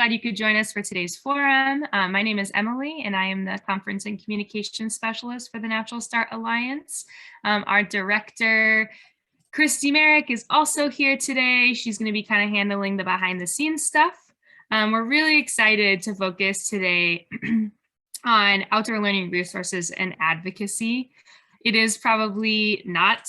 Glad you could join us for today's forum. My name is Emily, and I am the Conference and Communications Specialist for the Natural Start Alliance. Our director, Christy Merrick, is also here today. She's going to be kind of handling the behind the scenes stuff. We're really excited to focus today on outdoor learning resources and advocacy. It is probably not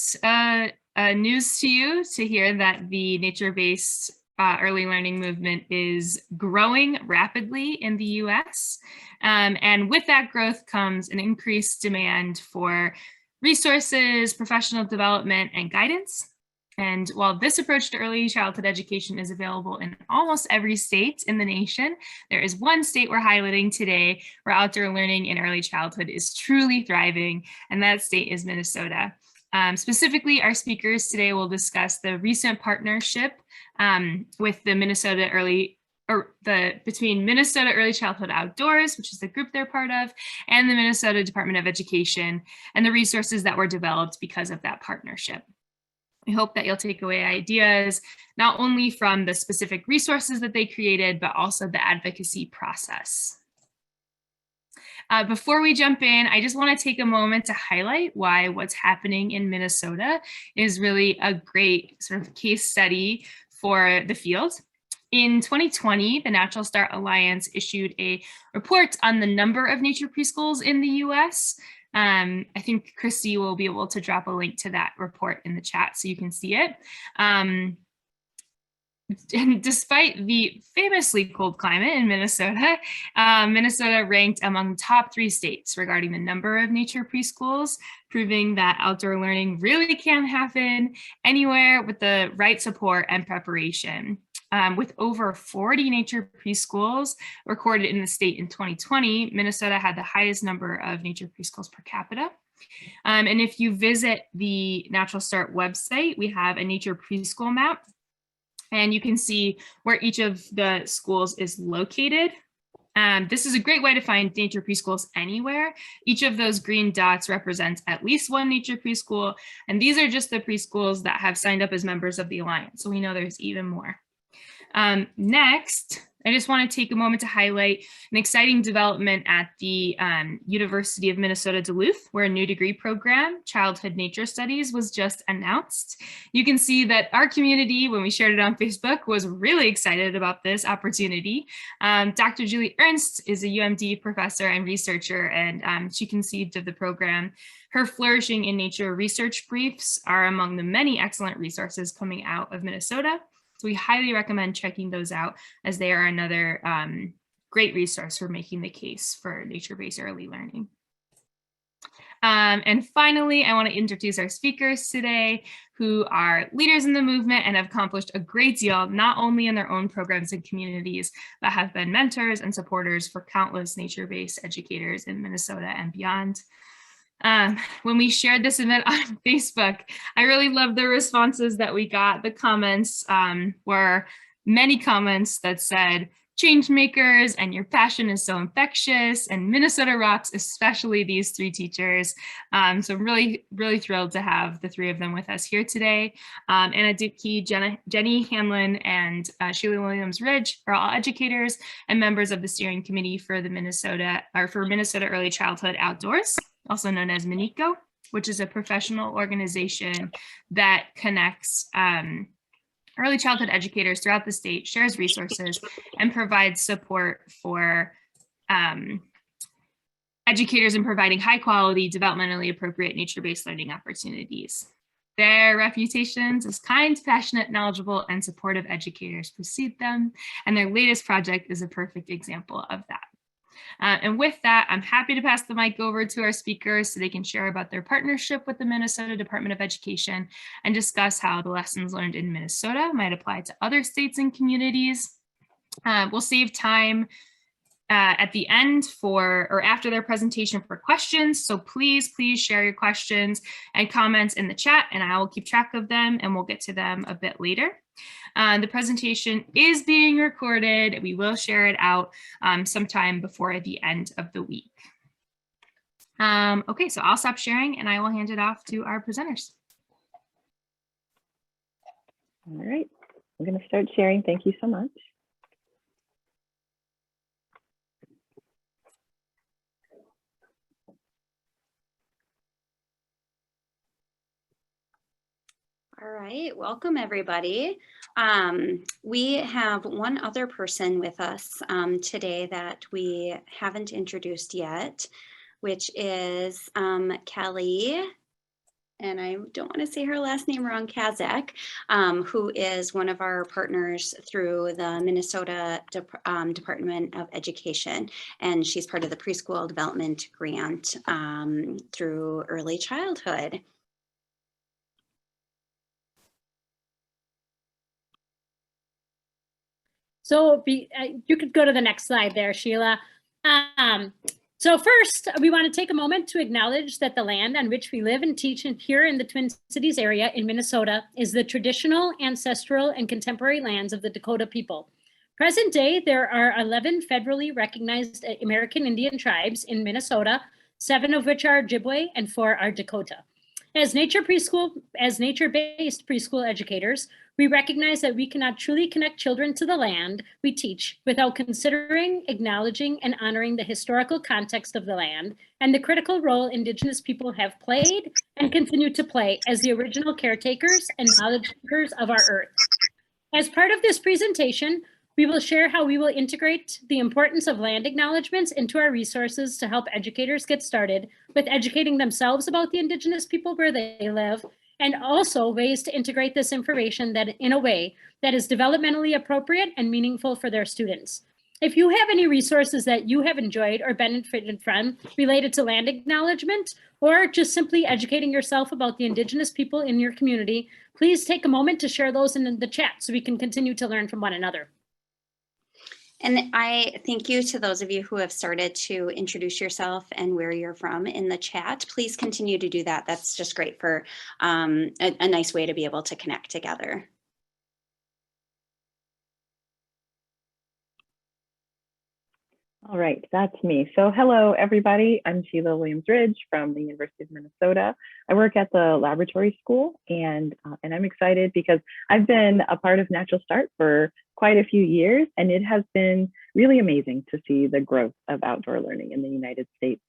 news to you to hear that the nature-based early learning movement is growing rapidly in the US. And with that growth comes an increased demand for resources, professional development, and guidance. And while this approach to early childhood education is available in almost every state in the nation, there is one state we're highlighting today where outdoor learning in early childhood is truly thriving, and that state is Minnesota. Specifically, our speakers today will discuss the recent partnership with the Minnesota between Minnesota Early Childhood Outdoors, which is the group they're part of, and the Minnesota Department of Education, and the resources that were developed because of that partnership. We hope that you'll take away ideas, not only from the specific resources that they created, but also the advocacy process. Before we jump in, I just want to take a moment to highlight why what's happening in Minnesota is really a great sort of case study for the field. In 2020, the Natural Start Alliance issued a report on the number of nature preschools in the US. I think Christy will be able to drop a link to that report in the chat so you can see it. And despite the famously cold climate in Minnesota, Minnesota ranked among the top 3 states regarding the number of nature preschools, proving that outdoor learning really can happen anywhere with the right support and preparation. With over 40 nature preschools recorded in the state in 2020, Minnesota had the highest number of nature preschools per capita. And if you visit the Natural Start website, we have a nature preschool map. And you can see where each of the schools is located. This is a great way to find nature preschools anywhere. Each of those green dots represents at least one nature preschool. And these are just the preschools that have signed up as members of the Alliance. So we know there's even more. Next, I just want to take a moment to highlight an exciting development at the University of Minnesota Duluth, where a new degree program, Childhood Nature Studies, was just announced. You can see that our community, when we shared it on Facebook, was really excited about this opportunity. Dr. Julie Ernst is a UMD professor and researcher, and she conceived of the program. Her Flourishing in Nature research briefs are among the many excellent resources coming out of Minnesota. So we highly recommend checking those out, as they are another great resource for making the case for nature-based early learning. And finally, I want to introduce our speakers today, who are leaders in the movement and have accomplished a great deal, not only in their own programs and communities, but have been mentors and supporters for countless nature-based educators in Minnesota and beyond. When we shared this event on Facebook, I really loved the responses that we got. The comments were many comments that said, "Change makers," and "Your passion is so infectious," and "Minnesota rocks," especially these 3 teachers. So I'm really, really thrilled to have the 3 of them with us here today. Anna Dupke, Jenny Hanlon, and Sheila Williams-Ridge are all educators and members of the steering committee for the Minnesota Early Childhood Outdoors, also known as MnECO, which is a professional organization that connects early childhood educators throughout the state, shares resources, and provides support for educators in providing high quality, developmentally appropriate nature-based learning opportunities. Their reputations as kind, passionate, knowledgeable, and supportive educators precede them, and their latest project is a perfect example of that. And with that, I'm happy to pass the mic over to our speakers so they can share about their partnership with the Minnesota Department of Education and discuss how the lessons learned in Minnesota might apply to other states and communities. We'll save time at the end or after their presentation for questions. So please share your questions and comments in the chat, and I will keep track of them, and we'll get to them a bit later. The presentation is being recorded. We will share it out sometime before the end of the week. Okay, so I'll stop sharing and I will hand it off to our presenters. All right, I'm going to start sharing. Thank you so much. All right, welcome everybody. We have one other person with us today that we haven't introduced yet, which is Kelly, and I don't want to say her last name wrong, Kazak, who is one of our partners through the Minnesota Department of Education. And she's part of the Preschool Development Grant through early childhood. So you could go to the next slide there, Sheila. So first, we want to take a moment to acknowledge that the land on which we live and teach here in the Twin Cities area in Minnesota is the traditional, ancestral, and contemporary lands of the Dakota people. Present day, there are 11 federally recognized American Indian tribes in Minnesota, 7 of which are Ojibwe and 4 are Dakota. As nature-based preschool educators, we recognize that we cannot truly connect children to the land we teach without considering, acknowledging, and honoring the historical context of the land and the critical role Indigenous people have played and continue to play as the original caretakers and knowledge keepers of our earth. As part of this presentation, we will share how we will integrate the importance of land acknowledgements into our resources to help educators get started with educating themselves about the Indigenous people where they live, and also ways to integrate this information in a way that is developmentally appropriate and meaningful for their students. If you have any resources that you have enjoyed or benefited from related to land acknowledgement, or just simply educating yourself about the Indigenous people in your community, please take a moment to share those in the chat so we can continue to learn from one another. And I thank you to those of you who have started to introduce yourself and where you're from in the chat. Please continue to do that. That's just great for a nice way to be able to connect together. All right, that's me. So hello, everybody. I'm Sheila Williams-Ridge from the University of Minnesota. I work at the laboratory school, and I'm excited because I've been a part of Natural Start for quite a few years, and it has been really amazing to see the growth of outdoor learning in the United States.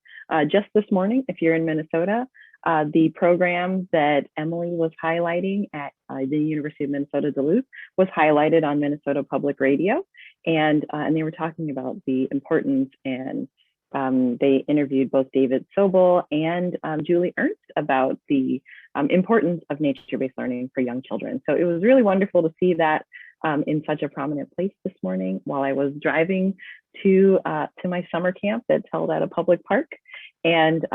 Just this morning, if you're in Minnesota, the program that Emily was highlighting at the University of Minnesota Duluth was highlighted on Minnesota Public Radio, and they were talking about the importance, and they interviewed both David Sobel and Julie Ernst about the importance of nature-based learning for young children. So it was really wonderful to see that in such a prominent place this morning while I was driving to my summer camp that's held at a public park, and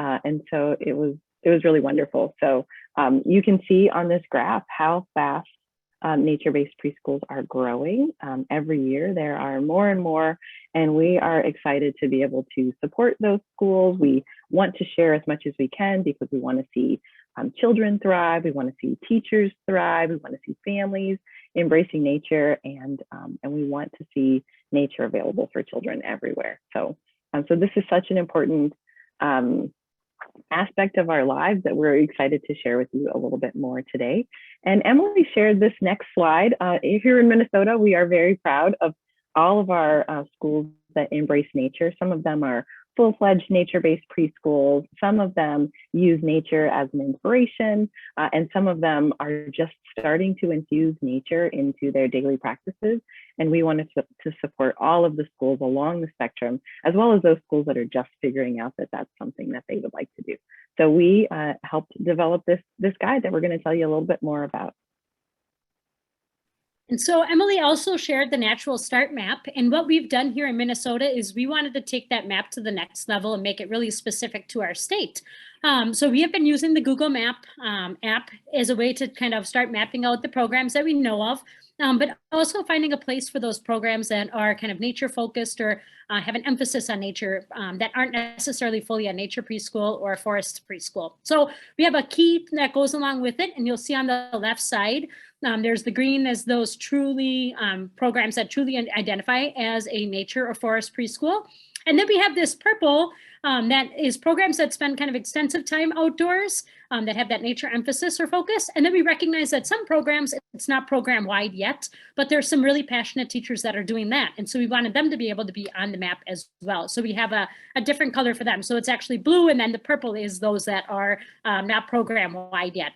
so it was really wonderful. So you can see on this graph how fast nature-based preschools are growing. Every year there are more and more, and we are excited to be able to support those schools. We want to share as much as we can because we want to see children thrive, we want to see teachers thrive, we want to see families embracing nature, and we want to see nature available for children everywhere. So this is such an important aspect of our lives that we're excited to share with you a little bit more today. And Emily shared this next slide. Here in Minnesota, we are very proud of all of our schools that embrace nature. Some of them are full-fledged nature-based preschools. Some of them use nature as an inspiration, and some of them are just starting to infuse nature into their daily practices. And we wanted to support all of the schools along the spectrum, as well as those schools that are just figuring out that that's something that they would like to do. So we helped develop this guide that we're going to tell you a little bit more about. And so Emily also shared the Natural Start map. And what we've done here in Minnesota is we wanted to take that map to the next level and make it really specific to our state. So we have been using the Google Map app as a way to kind of start mapping out the programs that we know of, but also finding a place for those programs that are kind of nature focused or have an emphasis on nature that aren't necessarily fully a nature preschool or a forest preschool. So we have a key that goes along with it, and you'll see on the left side, there's the green as those truly programs that truly identify as a nature or forest preschool. And then we have this purple that is programs that spend kind of extensive time outdoors that have that nature emphasis or focus. And then we recognize that some programs, it's not program wide yet, but there's some really passionate teachers that are doing that. And so we wanted them to be able to be on the map as well. So we have a different color for them. So it's actually blue, and then the purple is those that are not program wide yet.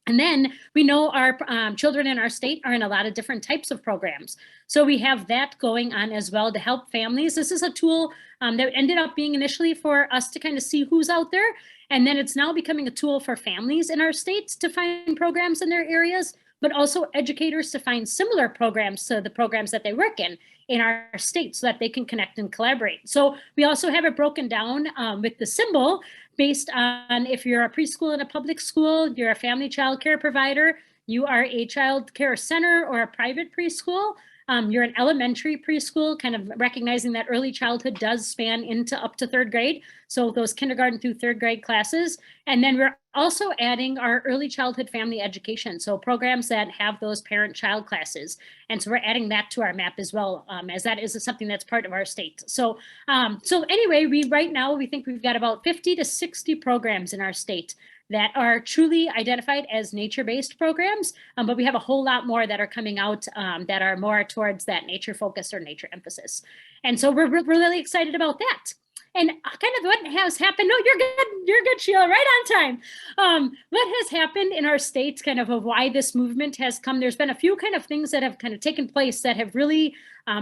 And then we know our children in our state are in a lot of different types of programs. So we have that going on as well to help families. This is a tool that ended up being initially for us to kind of see who's out there. And then it's now becoming a tool for families in our states to find programs in their areas, but also educators to find similar programs to the programs that they work in our state so that they can connect and collaborate. So we also have it broken down with the symbol based on if you're a preschool in a public school, you're a family child care provider, you are a child care center or a private preschool, you're an elementary preschool, kind of recognizing that early childhood does span into up to 3rd grade. So those kindergarten through 3rd grade classes. And then we're also adding our early childhood family education. So programs that have those parent-child classes. And so we're adding that to our map as well, as that is something that's part of our state. So, so anyway, right now we think we've got about 50 to 60 programs in our state that are truly identified as nature-based programs, but we have a whole lot more that are coming out that are more towards that nature focus or nature emphasis. And so we're really excited about that. And kind of what has happened, no, you're good, Sheila, right on time. What has happened in our state, kind of why this movement has come, there's been a few kind of things that have kind of taken place that have really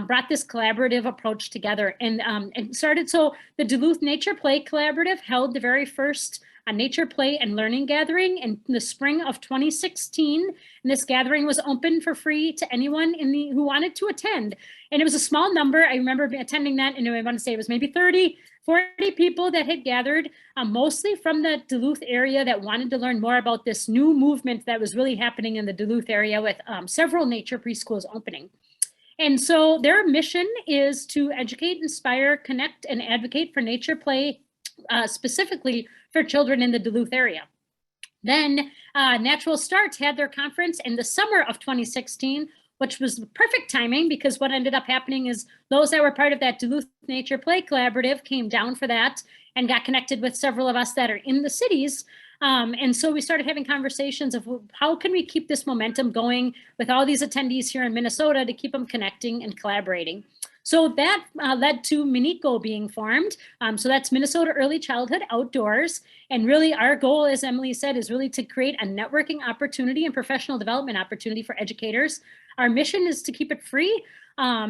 brought this collaborative approach together and started. So the Duluth Nature Play Collaborative held the very first nature play and learning gathering in the spring of 2016. And this gathering was open for free to anyone who wanted to attend. And it was a small number. I remember attending that, and I want to say it was maybe 30, 40 people that had gathered, mostly from the Duluth area that wanted to learn more about this new movement that was really happening in the Duluth area with several nature preschools opening. And so their mission is to educate, inspire, connect, and advocate for nature play, specifically for children in the Duluth area. Then Natural Start had their conference in the summer of 2016, which was the perfect timing because what ended up happening is those that were part of that Duluth Nature Play Collaborative came down for that and got connected with several of us that are in the cities. And so we started having conversations of how can we keep this momentum going with all these attendees here in Minnesota to keep them connecting and collaborating. So that led to MnECO being formed. So that's Minnesota Early Childhood Outdoors. And really our goal, as Emily said, is really to create a networking opportunity and professional development opportunity for educators. Our mission is to keep it free.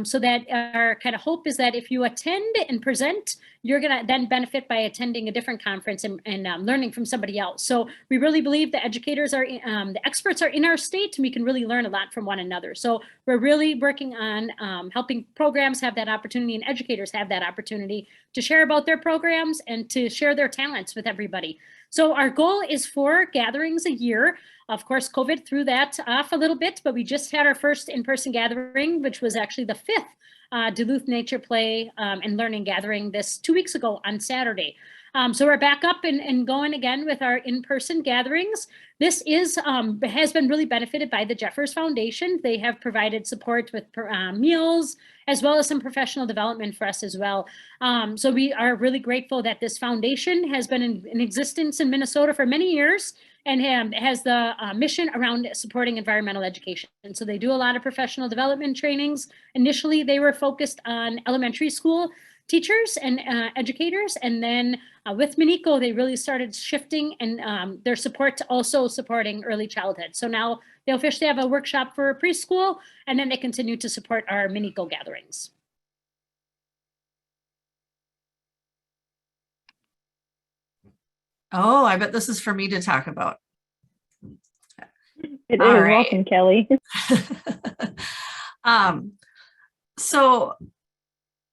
So that our kind of hope is that if you attend and present, you're going to then benefit by attending a different conference and learning from somebody else. So we really believe the educators are, the experts are in our state, and we can really learn a lot from one another. So we're really working on helping programs have that opportunity and educators have that opportunity to share about their programs and to share their talents with everybody. So our goal is 4 gatherings a year. Of course, COVID threw that off a little bit, but we just had our first in-person gathering, which was actually the 5th Duluth Nature Play and Learning Gathering this 2 weeks ago on Saturday. So we're back up and going again with our in-person gatherings. This is has been really benefited by the Jeffers Foundation. They have provided support with meals, as well as some professional development for us as well. So we are really grateful that this foundation has been in existence in Minnesota for many years and has the mission around supporting environmental education. And so they do a lot of professional development trainings. Initially, they were focused on elementary school teachers and educators. And then with MnECO, they really started shifting and their support to also supporting early childhood. So now they officially have a workshop for preschool, and then they continue to support our MnECO gatherings. Oh, I bet this is for me to talk about. It All is. right. Welcome, Kelly. So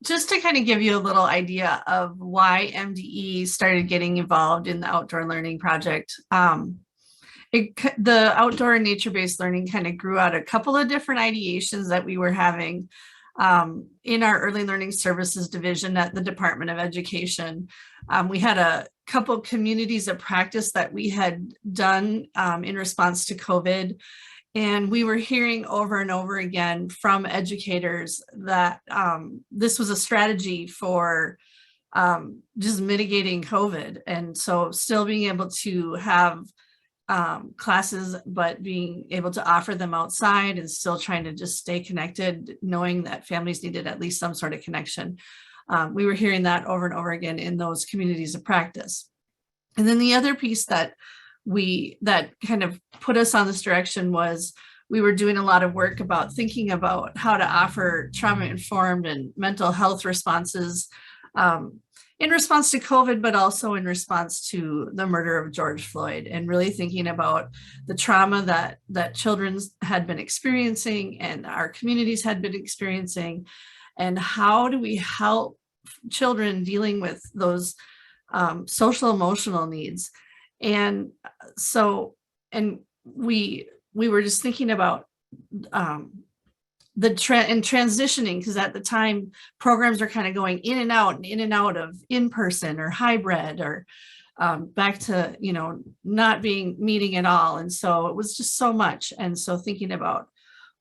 just to kind of give you a little idea of why MDE started getting involved in the outdoor learning project, the outdoor and nature-based learning kind of grew out a couple of different ideations that we were having in our early learning services division at the Department of Education. We had a couple communities of practice that we had done in response to COVID. And we were hearing over and over again from educators that this was a strategy for just mitigating COVID. And so still being able to have classes, but being able to offer them outside and still trying to just stay connected, knowing that families needed at least some sort of connection. We were hearing that over and over again in those communities of practice. And then the other piece that that kind of put us on this direction was we were doing a lot of work about thinking about how to offer trauma-informed and mental health responses in response to COVID, but also in response to the murder of George Floyd, and really thinking about the trauma that children had been experiencing and our communities had been experiencing, and how do we help children dealing with those social emotional needs. And so, and we were just thinking about transitioning, because at the time programs are kind of going in and out of in-person or hybrid or back to, not meeting at all. And so it was just so much. And so thinking about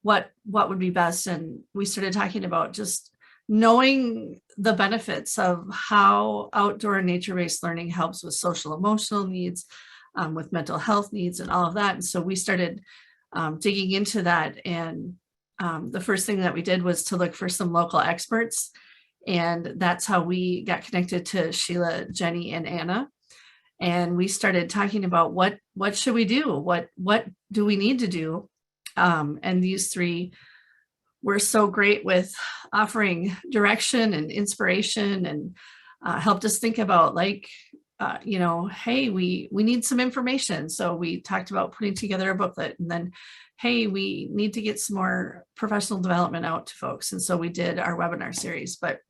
what would be best. And we started talking about just knowing the benefits of how outdoor nature-based learning helps with social emotional needs, with mental health needs and all of that. And so we started digging into that. And the first thing that we did was to look for some local experts. And that's how we got connected to Sheila, Jenny, and Anna. And we started talking about what should we do? What do we need to do? And these three were so great with offering direction and inspiration, and helped us think about hey, we need some information. So we talked about putting together a booklet, and then, hey, we need to get some more professional development out to folks. And so we did our webinar series. But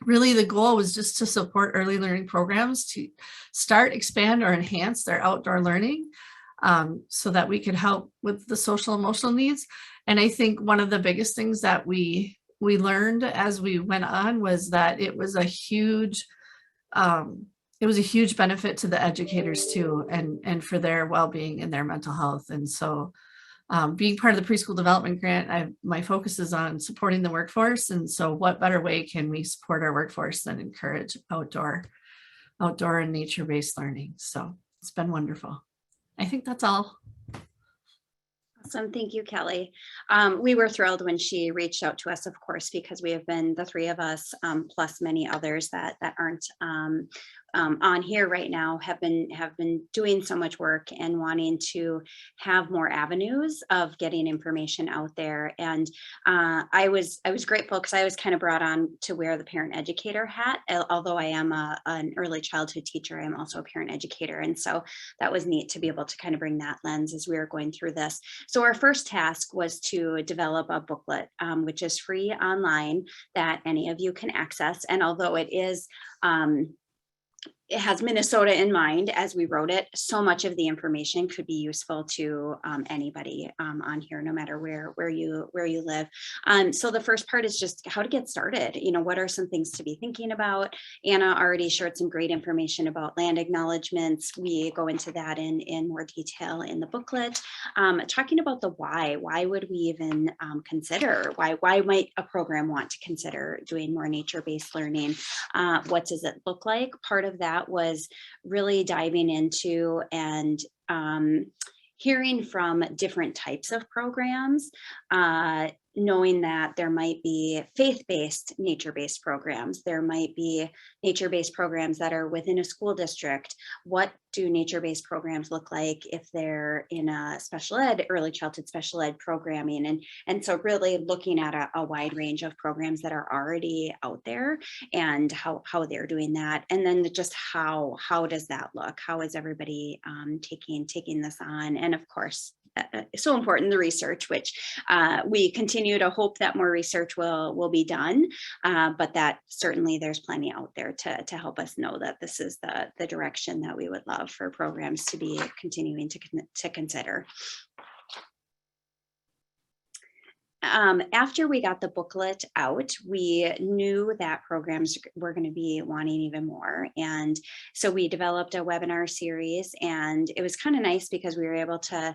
really the goal was just to support early learning programs to start, expand, or enhance their outdoor learning, so that we could help with the social emotional needs. And I think one of the biggest things that we learned as we went on was that it was a huge benefit to the educators too, and for their well-being and their mental health. And so being part of the preschool development grant, my focus is on supporting the workforce. And so what better way can we support our workforce than encourage outdoor and nature-based learning? So it's been wonderful. I think that's all. Awesome. Thank you, Kelly. We were thrilled when she reached out to us, of course, because we have been, the three of us, plus many others that aren't on here right now, have been doing so much work and wanting to have more avenues of getting information out there. And I was grateful, because I was kind of brought on to wear the parent educator hat. Although I am an early childhood teacher, I am also a parent educator. And so that was neat to be able to kind of bring that lens as we were going through this. So our first task was to develop a booklet, which is free online that any of you can access. And although it is, it has Minnesota in mind as we wrote it, so much of the information could be useful to anybody on here, no matter where you live. So the first part is just how to get started. What are some things to be thinking about? Anna already shared some great information about land acknowledgements. We go into that in more detail in the booklet. Talking about the why. Why would we even consider? Why might a program want to consider doing more nature-based learning? What does it look like? Part of that was really diving into and hearing from different types of programs, knowing that there might be faith-based nature-based programs. There might be nature-based programs that are within a school district. What do nature-based programs look like if they're in a special ed, early childhood special ed programming? And so really looking at a wide range of programs that are already out there and how they're doing that. And then just how does that look? How is everybody taking this on? And of course, so important, the research, which we continue to hope that more research will be done, but that certainly there's plenty out there to help us know that this is the direction that we would love for programs to be continuing to consider. After we got the booklet out, we knew that programs were going to be wanting even more. And so we developed a webinar series, and it was kind of nice because we were able to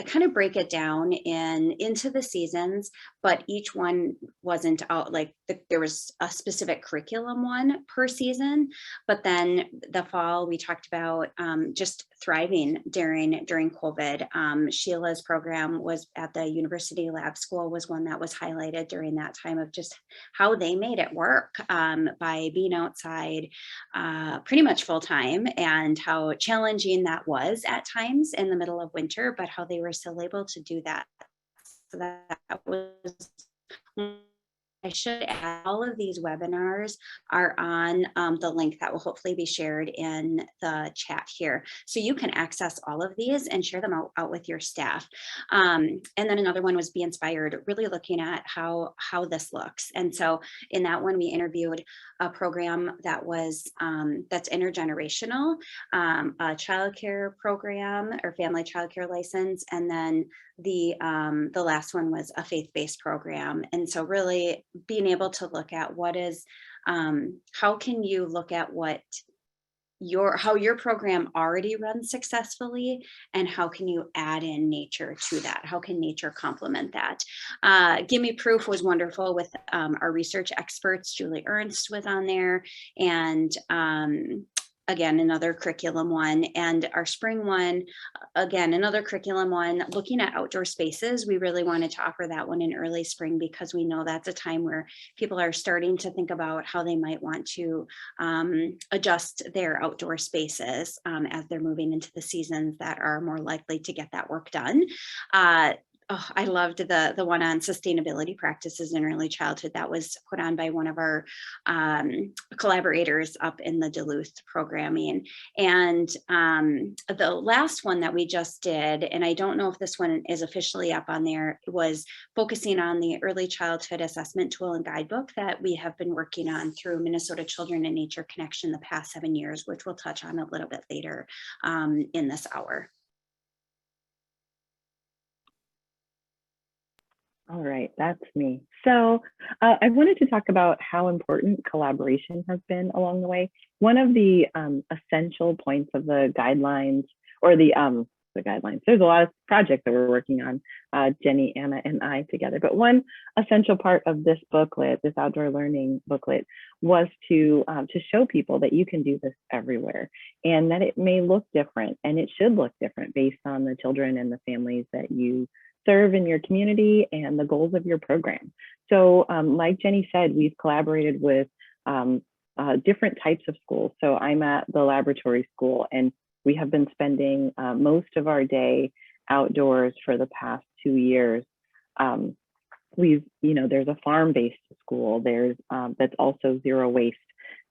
kind of break it down into the seasons, but each one wasn't out like there was a specific curriculum one per season. But then the fall, we talked about just thriving during COVID. Sheila's program was at the University Lab School was one that was highlighted during that time of just how they made it work by being outside pretty much full time, and how challenging that was at times in the middle of winter, but how they were still able to do that. So that was, I should add, all of these webinars are on the link that will hopefully be shared in the chat here. So you can access all of these and share them out with your staff. And then another one was Be Inspired, really looking at how this looks. And so in that one, we interviewed a program that was that's intergenerational, a childcare program or family childcare license, and then the last one was a faith-based program. And so really being able to look at what is, how can you look at what how your program already runs successfully, and how can you add in nature to that? How can nature complement that? Give Me Proof was wonderful with our research experts. Julie Ernst was on there, and again, another curriculum one. And our spring one, again, another curriculum one, looking at outdoor spaces. We really wanted to offer that one in early spring because we know that's a time where people are starting to think about how they might want to adjust their outdoor spaces as they're moving into the seasons that are more likely to get that work done. Oh, I loved the one on sustainability practices in early childhood that was put on by one of our collaborators up in the Duluth programming. And the last one that we just did, and I don't know if this one is officially up on there, was focusing on the early childhood assessment tool and guidebook that we have been working on through Minnesota Children and Nature Connection the past 7 years, which we'll touch on a little bit later in this hour. All right, that's me. So I wanted to talk about how important collaboration has been along the way. One of the essential points of the guidelines, or the guidelines, there's a lot of projects that we're working on, Jenny, Anna, and I together, but one essential part of this booklet, this outdoor learning booklet, was to show people that you can do this everywhere, and that it may look different, and it should look different based on the children and the families that you serve in your community and the goals of your program. So like Jenny said, we've collaborated with different types of schools. So I'm at the laboratory school, and we have been spending most of our day outdoors for the past 2 years. There's a farm-based school, there's that's also zero waste.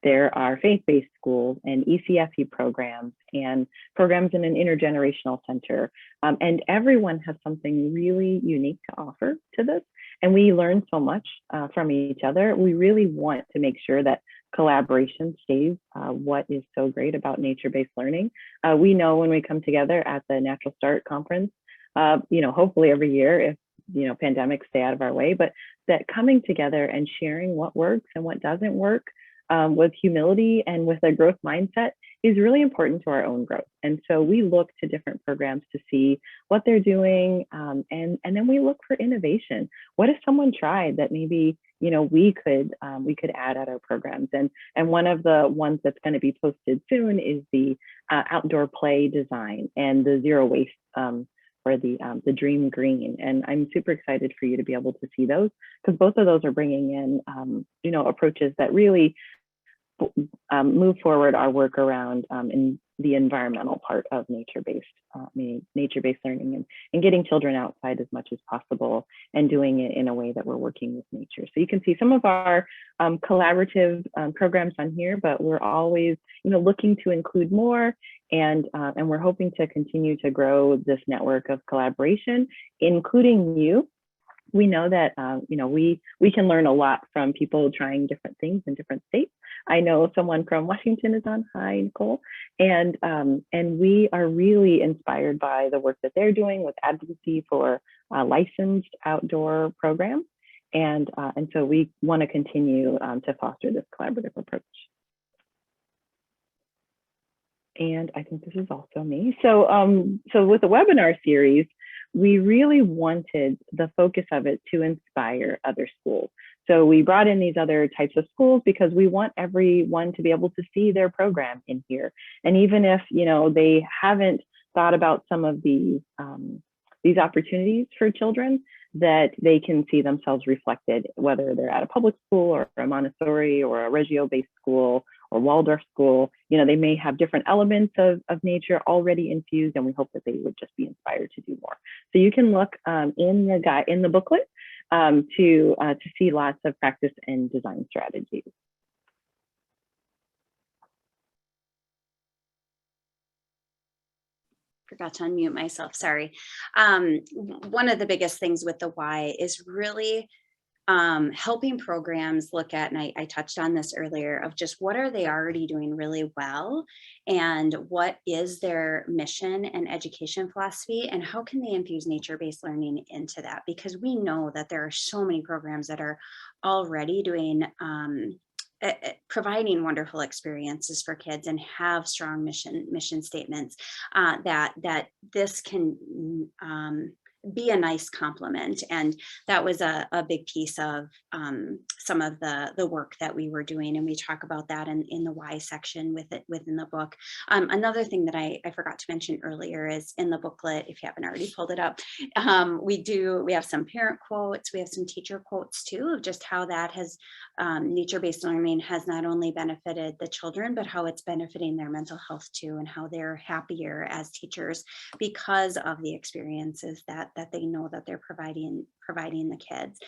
There are faith-based schools and ECFE programs and programs in an intergenerational center. And everyone has something really unique to offer to this. And we learn so much from each other. We really want to make sure that collaboration stays what is so great about nature-based learning. We know when we come together at the Natural Start Conference, hopefully every year if pandemics stay out of our way, but that coming together and sharing what works and what doesn't work with humility and with a growth mindset is really important to our own growth. And so we look to different programs to see what they're doing, and then we look for innovation. What has someone tried that maybe we could add at our programs? And one of the ones that's going to be posted soon is the outdoor play design and the zero waste or the Dream Green. And I'm super excited for you to be able to see those, because both of those are bringing in approaches that really move forward our work around in the environmental part of nature-based learning, and getting children outside as much as possible and doing it in a way that we're working with nature. So you can see some of our collaborative programs on here, but we're always looking to include more, and we're hoping to continue to grow this network of collaboration, including you. We know that we can learn a lot from people trying different things in different states. I know someone from Washington is on. Hi, Nicole. And we are really inspired by the work that they're doing with Advocacy for licensed outdoor programs. And so we want to continue to foster this collaborative approach. And I think this is also me. So, so with the webinar series, we really wanted the focus of it to inspire other schools. So we brought in these other types of schools because we want everyone to be able to see their program in here. And even if, you know, they haven't thought about some of these opportunities for children, that they can see themselves reflected, whether they're at a public school or a Montessori or a Reggio-based school or Waldorf school. You know, they may have different elements of nature already infused, and we hope that they would just be inspired to do more. So you can look in the booklet to see lots of practice and design strategies. Forgot to unmute myself, sorry. One of the biggest things with the why is really helping programs look at, and I touched on this earlier, of just what are they already doing really well, and what is their mission and education philosophy, and how can they infuse nature-based learning into that? Because we know that there are so many programs that are already doing providing wonderful experiences for kids and have strong mission statements, that this can be a nice complement. And that was a big piece of some of the work that we were doing, and we talk about that in the why section within the book. Another thing that I forgot to mention earlier is in the booklet, if you haven't already pulled it up, we have some parent quotes, we have some teacher quotes too, of just how that has nature-based learning has not only benefited the children, but how it's benefiting their mental health too, and how they're happier as teachers because of the experiences that they know that they're providing the kids.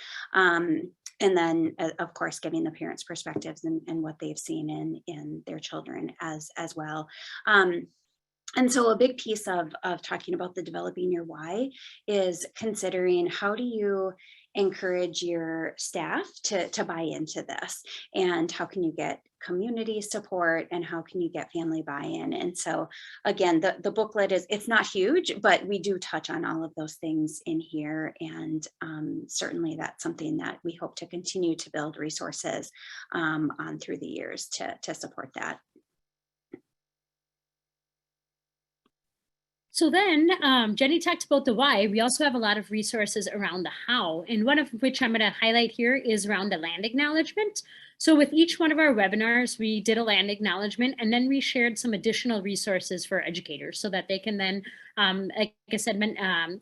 And then of course, giving the parents perspectives and what they've seen in their children as well. And so a big piece of talking about the developing your why is considering, how do you encourage your staff to buy into this, and how can you get community support, and how can you get family buy-in? And so again, the booklet it's not huge, but we do touch on all of those things in here, and certainly that's something that we hope to continue to build resources on through the years to support that. So then Jenny talked about the why. We also have a lot of resources around the how, and one of which I'm going to highlight here is around the land acknowledgement. So with each one of our webinars, we did a land acknowledgement, and then we shared some additional resources for educators so that they can then, like I said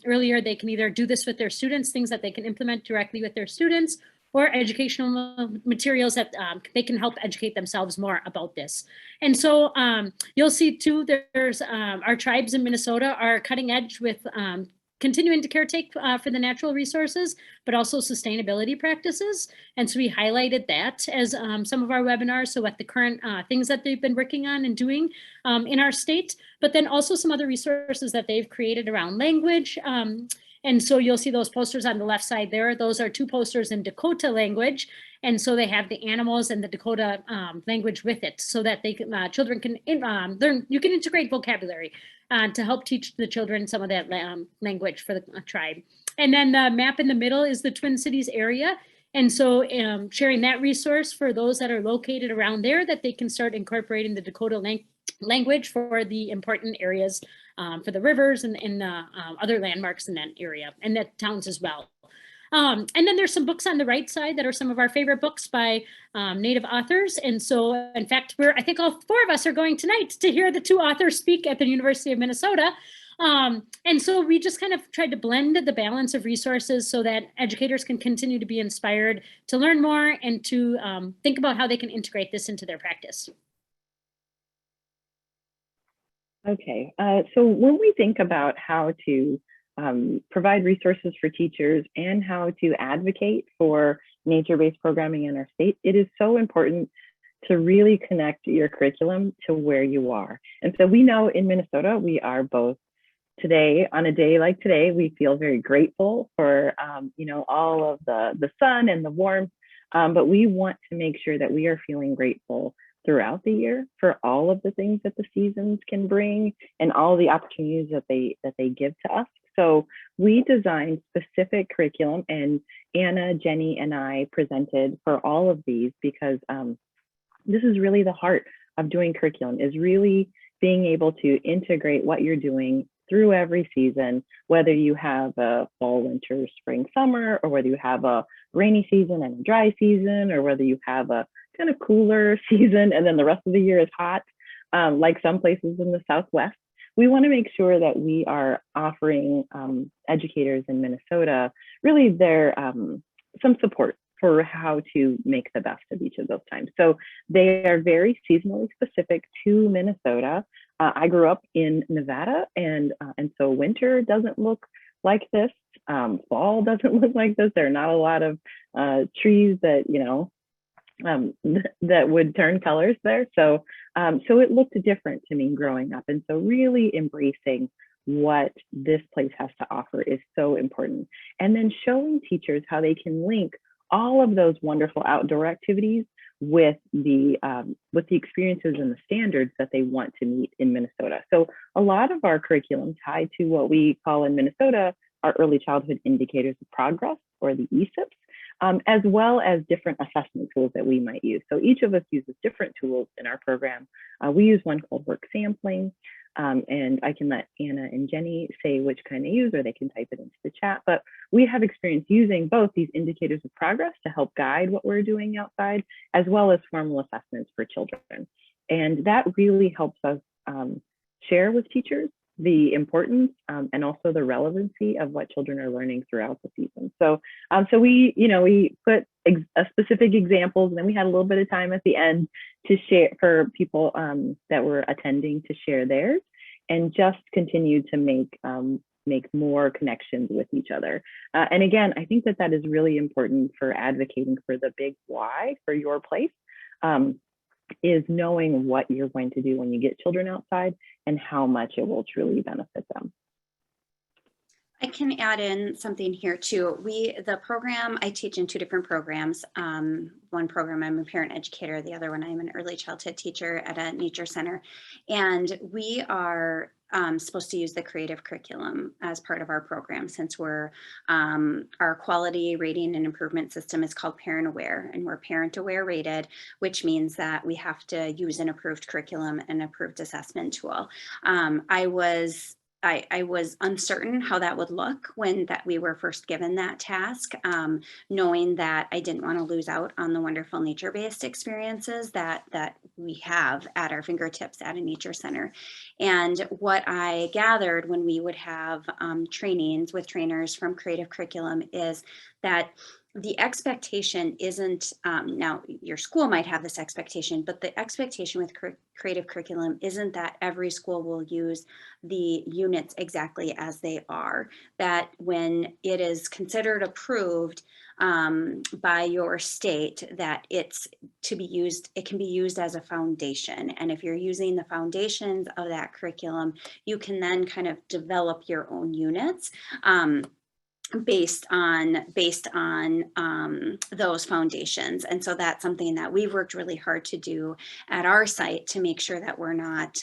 earlier, they can either do this with their students, things that they can implement directly with their students, or educational materials that they can help educate themselves more about this. And so you'll see too, there's our tribes in Minnesota are cutting edge with continuing to caretake for the natural resources, but also sustainability practices. And so we highlighted that as some of our webinars. So what the current things that they've been working on and doing in our state, but then also some other resources that they've created around language. And so you'll see those posters on the left side there. Those are 2 posters in Dakota language. And so they have the animals and the Dakota language with it, so that they can, children can learn, you can integrate vocabulary to help teach the children some of that language for the tribe. And then the map in the middle is the Twin Cities area. And so sharing that resource for those that are located around there, that they can start incorporating the Dakota language for the important areas for the rivers and other landmarks in that area and the towns as well. And then there's some books on the right side that are some of our favorite books by Native authors. And so in fact, I think all 4 of us are going tonight to hear the 2 authors speak at the University of Minnesota. And so we just kind of tried to blend the balance of resources so that educators can continue to be inspired to learn more and to think about how they can integrate this into their practice. Okay, so when we think about how to provide resources for teachers and how to advocate for nature-based programming in our state, it is so important to really connect your curriculum to where you are. And so we know in Minnesota, we are both today, on a day like today, we feel very grateful for you know, all of the sun and the warmth, but we want to make sure that we are feeling grateful throughout the year for all of the things that the seasons can bring and all the opportunities that they give to us. So we designed specific curriculum, and Anna, Jenny, and I presented for all of these because this is really the heart of doing curriculum, is really being able to integrate what you're doing through every season, whether you have a fall, winter, spring, summer, or whether you have a rainy season and a dry season, or whether you have a kind of cooler season and then the rest of the year is hot, like some places in the Southwest. We want to make sure that we are offering educators in Minnesota really some support for how to make the best of each of those times. So they are very seasonally specific to Minnesota. I grew up in Nevada, and so winter doesn't look like this. Fall doesn't look like this. There are not a lot of trees that, that would turn colors there. So it looked different to me growing up. And so really embracing what this place has to offer is so important. And then showing teachers how they can link all of those wonderful outdoor activities with the experiences and the standards that they want to meet in Minnesota. So a lot of our curriculum tied to what we call in Minnesota our early childhood indicators of progress, or the ESIPs, as well as different assessment tools that we might use. So each of us uses different tools in our program. We use one called work sampling, and I can let Anna and Jenny say which kind they use, or they can type it into the chat. But we have experience using both these indicators of progress to help guide what we're doing outside, as well as formal assessments for children. And that really helps us share with teachers the importance and also the relevancy of what children are learning throughout the season. So we put specific examples, and then we had a little bit of time at the end to share for people that were attending to share theirs, and just continue to make more connections with each other. And again, I think that is really important for advocating for the big why for your place. Is knowing what you're going to do when you get children outside and how much it will truly benefit them. I can add in something here too. The program, I teach in two different programs. One program, I'm a parent educator. The other one, I'm an early childhood teacher at a nature center. And we are supposed to use the creative curriculum as part of our program, since our quality rating and improvement system is called Parent Aware, and we're Parent Aware rated, which means that we have to use an approved curriculum and approved assessment tool. I was uncertain how that would look when we were first given that task, knowing that I didn't want to lose out on the wonderful nature-based experiences that we have at our fingertips at a nature center. And what I gathered when we would have trainings with trainers from creative curriculum is that the expectation isn't, now your school might have this expectation, but the expectation with creative curriculum isn't that every school will use the units exactly as they are. That when it is considered approved by your state, that it's to be used, it can be used as a foundation. And if you're using the foundations of that curriculum, you can then kind of develop your own units. Based on those foundations. And so that's something that we've worked really hard to do at our site to make sure that we're not,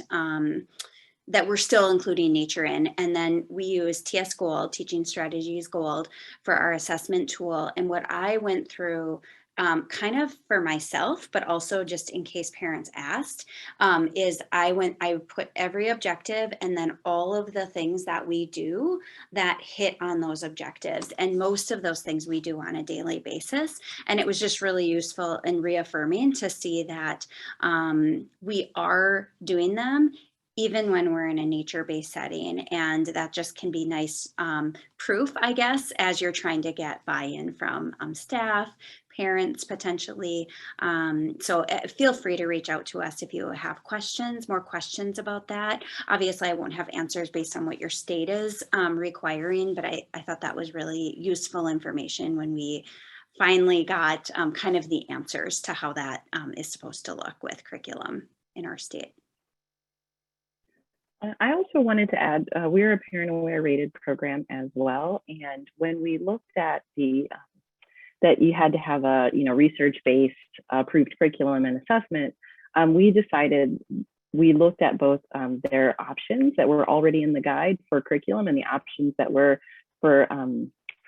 that we're still including nature in. And then we use TS Gold, Teaching Strategies Gold, for our assessment tool. And what I went through kind of for myself, but also just in case parents asked, is I put every objective and then all of the things that we do that hit on those objectives. And most of those things we do on a daily basis. And it was just really useful and reaffirming to see that we are doing them even when we're in a nature-based setting. And that just can be nice proof, I guess, as you're trying to get buy-in from staff, parents potentially. So feel free to reach out to us if you have more questions about that. Obviously, I won't have answers based on what your state is requiring, but I thought that was really useful information when we finally got kind of the answers to how that is supposed to look with curriculum in our state. I also wanted to add, we're a Parent Aware rated program as well. And when we looked at that you had to have a research-based approved curriculum and assessment, we looked at both their options that were already in the guide for curriculum and the options that were for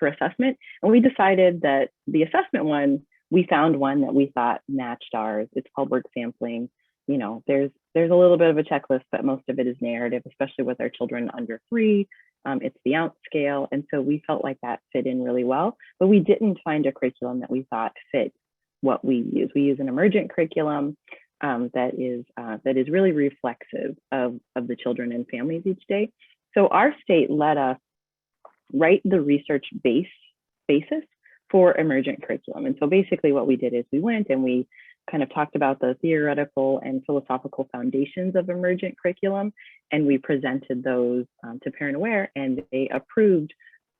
assessment. And we decided that the assessment one, we found one that we thought matched ours. It's called work sampling. you know, there's a little bit of a checklist, but most of it is narrative, especially with our children under 3. It's the ounce scale. And so we felt like that fit in really well, but we didn't find a curriculum that we thought fit what we use. We use an emergent curriculum that is really reflexive of the children and families each day. So our state let us write the research basis for emergent curriculum. And so basically what we did is we went and we kind of talked about the theoretical and philosophical foundations of emergent curriculum, and we presented those to Parent Aware, and they approved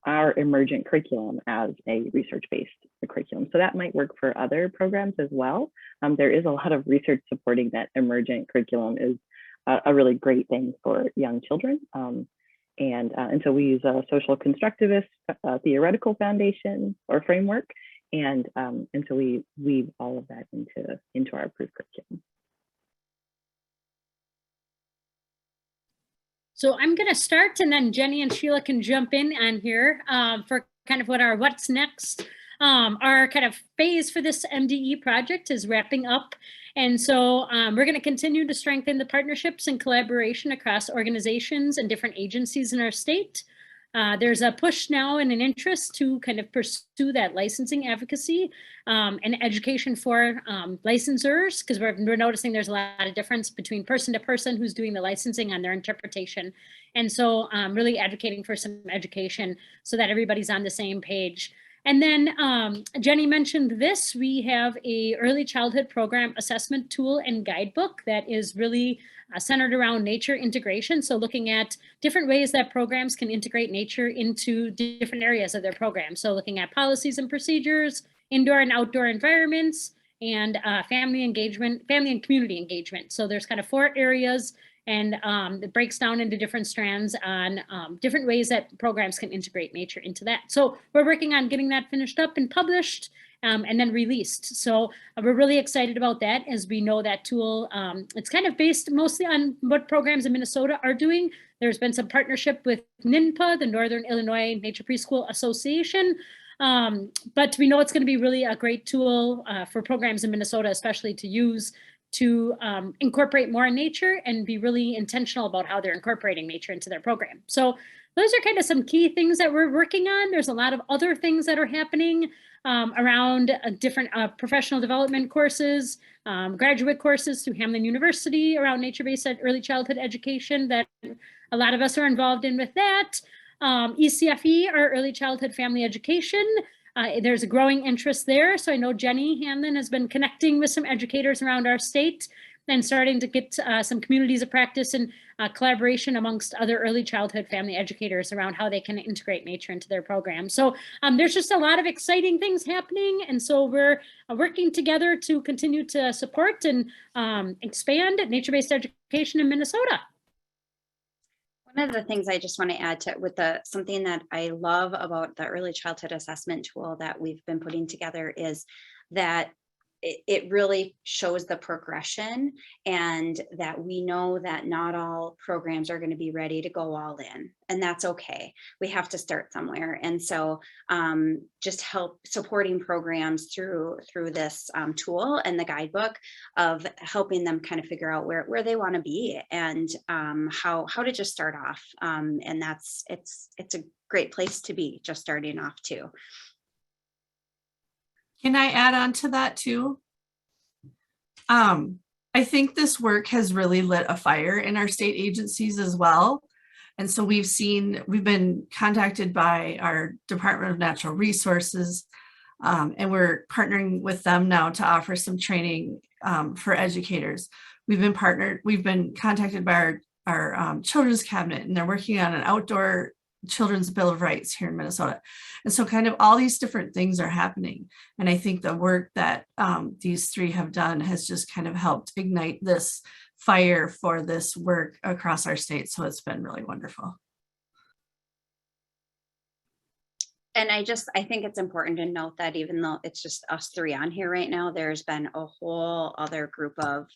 our emergent curriculum as a research-based curriculum. So that might work for other programs as well. There is a lot of research supporting that emergent curriculum is a really great thing for young children. And so we use a social constructivist theoretical foundation or framework, and so we weave all of that into our approved curriculum. So I'm going to start, and then Jenny and Sheila can jump in on here for kind of what our what's next. Our kind of phase for this MDE project is wrapping up. And so we're going to continue to strengthen the partnerships and collaboration across organizations and different agencies in our state. There's a push now and an interest to kind of pursue that licensing advocacy and education for licensors, because we're noticing there's a lot of difference between person to person who's doing the licensing on their interpretation. And so really advocating for some education so that everybody's on the same page. And then Jenny mentioned this, we have a early childhood program assessment tool and guidebook that is really centered around nature integration. So looking at different ways that programs can integrate nature into different areas of their program. So looking at policies and procedures, indoor and outdoor environments, and family engagement, family and community engagement. So there's kind of 4 areas, and it breaks down into different strands on different ways that programs can integrate nature into that. So we're working on getting that finished up and published and then released. So we're really excited about that, as we know that tool, it's kind of based mostly on what programs in Minnesota are doing. There's been some partnership with NINPA, the Northern Illinois Nature Preschool Association. But we know it's going to be really a great tool for programs in Minnesota, especially to use to incorporate more in nature and be really intentional about how they're incorporating nature into their program. So those are kind of some key things that we're working on. There's a lot of other things that are happening around different professional development courses, graduate courses through Hamline University around nature-based early childhood education that a lot of us are involved in with that. ECFE, our early childhood family education. There's a growing interest there. So I know Jenny Hanlon has been connecting with some educators around our state and starting to get some communities of practice and collaboration amongst other early childhood family educators around how they can integrate nature into their program. So there's just a lot of exciting things happening. And so we're working together to continue to support and expand nature-based education in Minnesota. One of the things I just want to add to with something that I love about the early childhood assessment tool that we've been putting together is that it really shows the progression, and that we know that not all programs are going to be ready to go all in, and that's okay. We have to start somewhere. And so just help supporting programs through this tool and the guidebook of helping them kind of figure out where they want to be and how to just start off. And it's a great place to be, just starting off too. Can I add on to that too? I think this work has really lit a fire in our state agencies as well. And so we've been contacted by our Department of Natural Resources, and we're partnering with them now to offer some training for educators. We've been contacted by our children's cabinet, and they're working on an outdoor Children's Bill of Rights here in Minnesota. And so kind of all these different things are happening. And I think the work that these 3 have done has just kind of helped ignite this fire for this work across our state. So it's been really wonderful. And I think it's important to note that even though it's just us 3 on here right now, there's been a whole other group of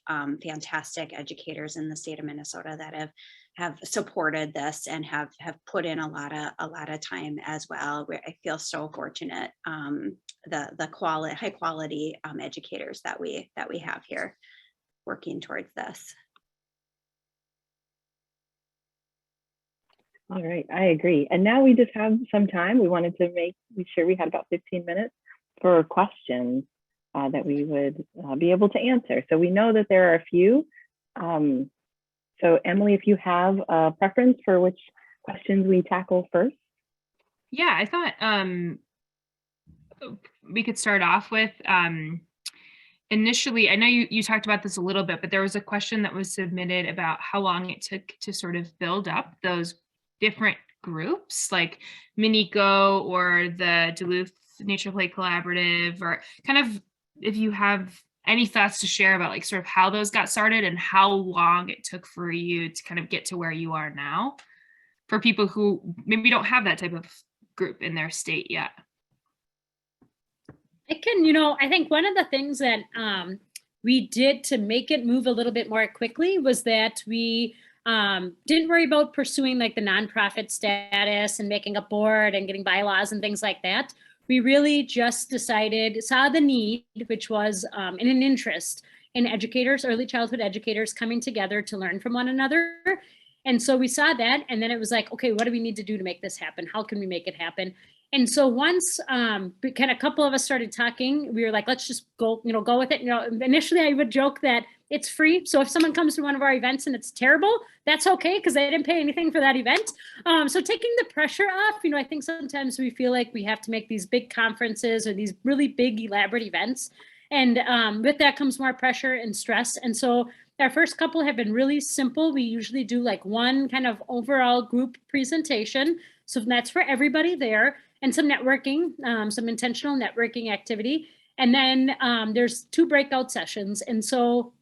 fantastic educators in the state of Minnesota that have supported this and have put in a lot of time as well. I feel so fortunate, the high quality educators that we have here. working towards this. All right, I agree. And now we just have some time. We wanted to make sure we had about 15 minutes for questions that we would be able to answer. So we know that there are a few. So Emily, if you have a preference for which questions we tackle first. Yeah, I thought we could start off with initially, I know you talked about this a little bit, but there was a question that was submitted about how long it took to sort of build up those different groups like MnECO or the Duluth Nature Play Collaborative, or kind of if you have any thoughts to share about like sort of how those got started and how long it took for you to kind of get to where you are now for people who maybe don't have that type of group in their state yet. I can, I think one of the things that we did to make it move a little bit more quickly was that we didn't worry about pursuing like the nonprofit status and making a board and getting bylaws and things like that. We really just saw the need, which was in an interest in educators, early childhood educators coming together to learn from one another. And so we saw that, and then it was like, okay, what do we need to do to make this happen? How can we make it happen? And so once kind of a couple of us started talking, we were like, let's just go with it. Initially I would joke that it's free. So if someone comes to one of our events and it's terrible, that's okay, because they didn't pay anything for that event. So taking the pressure off, I think sometimes we feel like we have to make these big conferences or these really big elaborate events. And with that comes more pressure and stress. And so our first couple have been really simple. We usually do like one kind of overall group presentation. So that's for everybody there, and some networking, some intentional networking activity. And then there's 2 breakout sessions. And so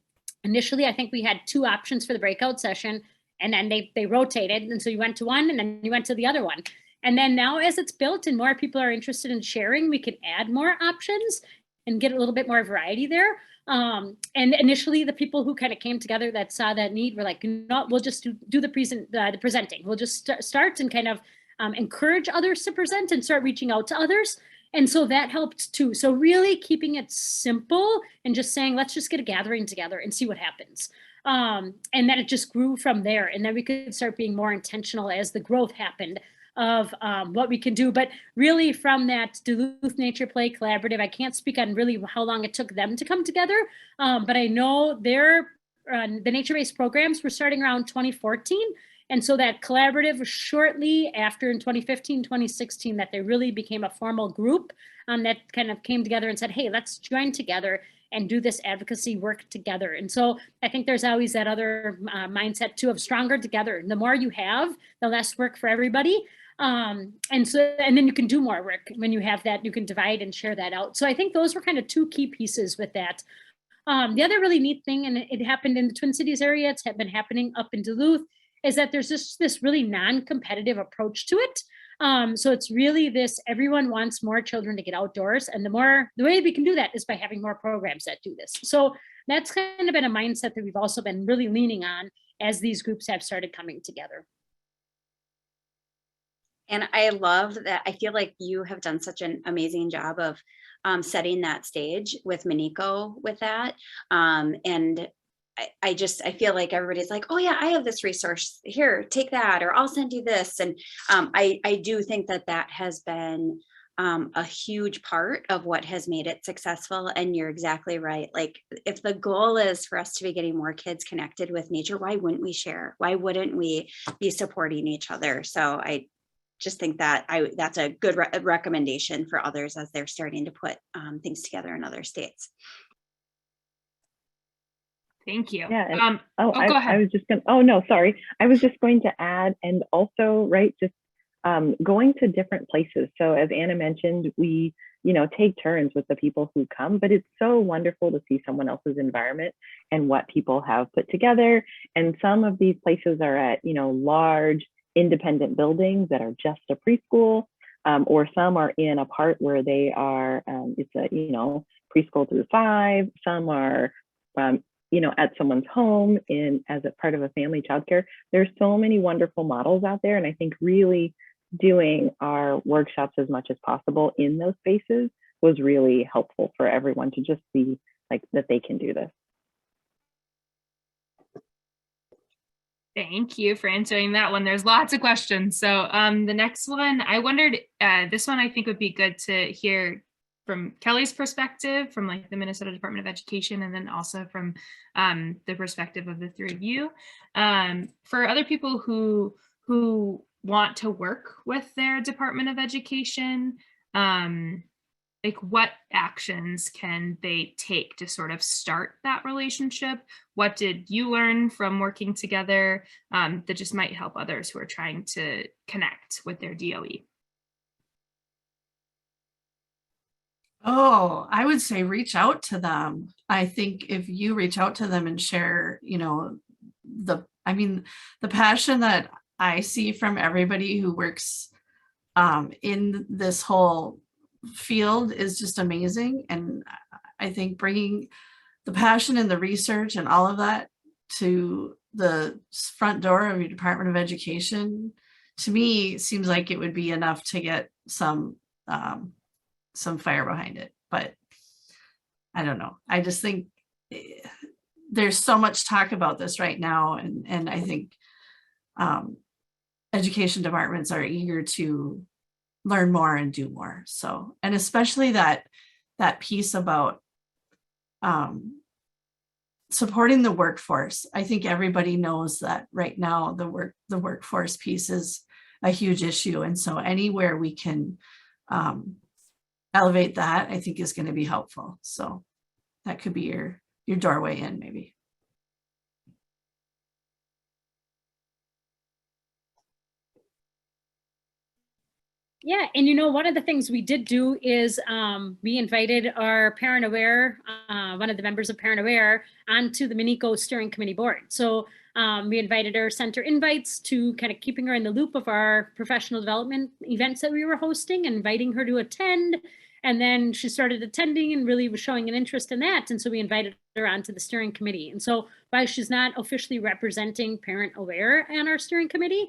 initially, I think we had 2 options for the breakout session, and then they rotated. And so you went to one and then you went to the other one. And then now as it's built and more people are interested in sharing, we can add more options and get a little bit more variety there. And initially the people who kind of came together that saw that need were like, we'll just do the presenting. We'll just start and kind of encourage others to present and start reaching out to others. And so that helped too. So really keeping it simple and just saying, let's just get a gathering together and see what happens. And then it just grew from there. And then we could start being more intentional as the growth happened of what we can do. But really from that Duluth Nature Play Collaborative, I can't speak on really how long it took them to come together. But I know the nature-based programs were starting around 2014. And so that collaborative was shortly after in 2015, 2016, that they really became a formal group that kind of came together and said, hey, let's join together and do this advocacy work together. And so I think there's always that other mindset too of stronger together. The more you have, the less work for everybody. And then you can do more work when you have that, you can divide and share that out. So I think those were kind of 2 key pieces with that. The other really neat thing, and it happened in the Twin Cities area, it's been happening up in Duluth, is that there's just this really non-competitive approach to it. So it's really this, everyone wants more children to get outdoors. And the way we can do that is by having more programs that do this. So that's kind of been a mindset that we've also been really leaning on as these groups have started coming together. And I love that. I feel like you have done such an amazing job of setting that stage with MnECO with that. And I feel like everybody's like, oh yeah, I have this resource here, take that, or I'll send you this. And I do think that has been a huge part of what has made it successful. And you're exactly right. Like if the goal is for us to be getting more kids connected with nature, why wouldn't we share? Why wouldn't we be supporting each other? So I just think that that's a good recommendation for others as they're starting to put things together in other states. Thank you. Yeah. Go ahead. I was just going to, oh no, sorry. I was just going to add, and also, right, just going to different places. So as Anna mentioned, we, take turns with the people who come, but it's so wonderful to see someone else's environment and what people have put together. And some of these places are at, large independent buildings that are just a preschool, or some are in a part where they are, it's a, preschool through 5. Some are, at someone's home as a part of a family childcare. There's so many wonderful models out there. And I think really doing our workshops as much as possible in those spaces was really helpful for everyone to just see like that they can do this. Thank you for answering that one. There's lots of questions. So the next one, I wondered, this one I think would be good to hear from Kelly's perspective, from like the Minnesota Department of Education, and then also from the perspective of the three of you. For other people who want to work with their Department of Education, like what actions can they take to sort of start that relationship? What did you learn from working together that just might help others who are trying to connect with their DOE? Oh, I would say reach out to them. I think if you reach out to them and share, you know, the passion that I see from everybody who works in this whole field is just amazing. And I think bringing the passion and the research and all of that to the front door of your Department of Education, to me, seems like it would be enough to get some fire behind it. But I don't know. I just think there's so much talk about this right now. And I think education departments are eager to learn more and do more. So, and especially that piece about supporting the workforce. I think everybody knows that right now the workforce piece is a huge issue. And so anywhere we can elevate that, I think is going to be helpful. So that could be your doorway in, maybe. Yeah, and you know, one of the things we did do is we invited our Parent Aware, one of the members of Parent Aware, onto the MnECO steering committee board. So we invited her, sent her invites to kind of keeping her in the loop of our professional development events that we were hosting, and inviting her to attend. And then she started attending and really was showing an interest in that. And so we invited her onto the steering committee. And so while she's not officially representing Parent Aware on our steering committee,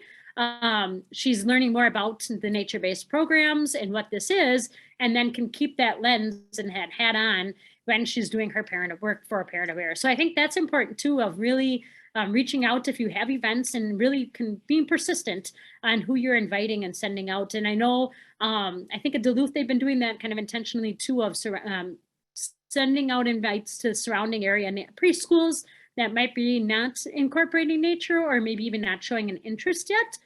she's learning more about the nature-based programs and what this is, and then can keep that lens and hat on when she's doing her parent work for Parent Aware. So I think that's important too, of really reaching out if you have events, and really being persistent on who you're inviting and sending out. And I know, I think at Duluth, they've been doing that kind of intentionally too, of sending out invites to the surrounding area preschools that might be not incorporating nature, or maybe even not showing an interest yet,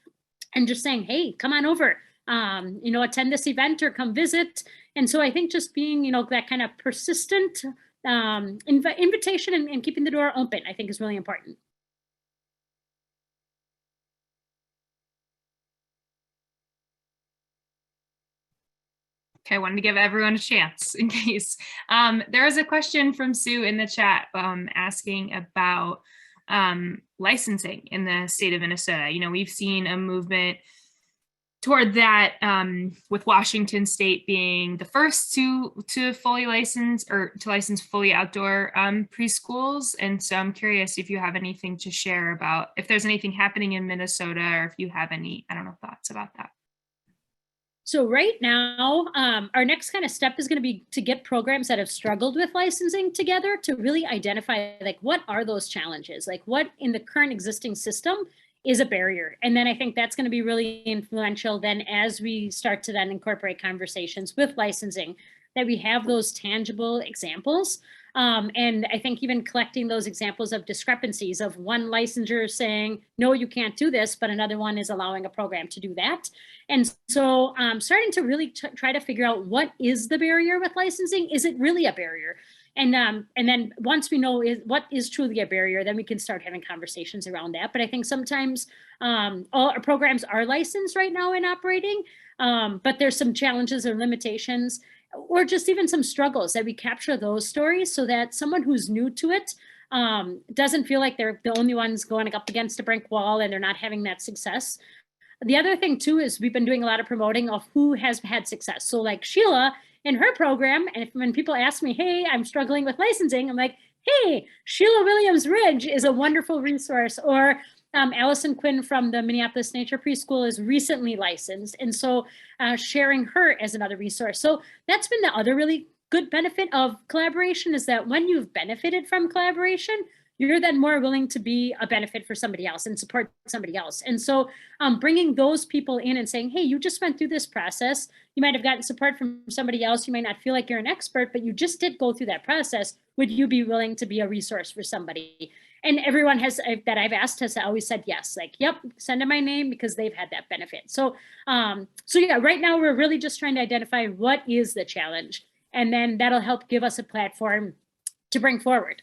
and just saying, hey, come on over, you know, attend this event or come visit. And so I think just being, you know, that kind of persistent invitation and keeping the door open, I think is really important. Okay, I wanted to give everyone a chance in case. There was a question from Sue in the chat asking about licensing in the state of Minnesota. You know, we've seen a movement toward that, with Washington State being the first to fully license, or to license fully outdoor preschools. And so I'm curious if you have anything to share about if there's anything happening in Minnesota, or if you have any, I don't know, thoughts about that. So right now, our next kind of step is going to be to get programs that have struggled with licensing together to really identify, like, what are those challenges? Like, what in the current existing system is a barrier? And then I think that's going to be really influential then as we start to then incorporate conversations with licensing, that we have those tangible examples. And I think even collecting those examples of discrepancies, of one licensure saying, no, you can't do this, but another one is allowing a program to do that. And so starting to really try to figure out, what is the barrier with licensing? Is it really a barrier? And then once we know what is truly a barrier, then we can start having conversations around that. But I think sometimes all our programs are licensed right now and operating, but there's some challenges or limitations, or just even some struggles, that we capture those stories so that someone who's new to it doesn't feel like they're the only ones going up against a brick wall and they're not having that success. The other thing too is we've been doing a lot of promoting of who has had success. So like Sheila in her program, and when people ask me, hey, I'm struggling with licensing, I'm like, hey, Sheila Williams-Ridge is a wonderful resource. Or Allison Quinn from the Minneapolis Nature Preschool is recently licensed. And so sharing her as another resource. So that's been the other really good benefit of collaboration, is that when you've benefited from collaboration, you're then more willing to be a benefit for somebody else and support somebody else. And so bringing those people in and saying, hey, you just went through this process. You might have gotten support from somebody else. You might not feel like you're an expert, but you just did go through that process. Would you be willing to be a resource for somebody? And everyone has that I've asked has always said yes, like, yep, send them my name because they've had that benefit. So, so yeah, right now we're really just trying to identify what is the challenge, and then that'll help give us a platform to bring forward.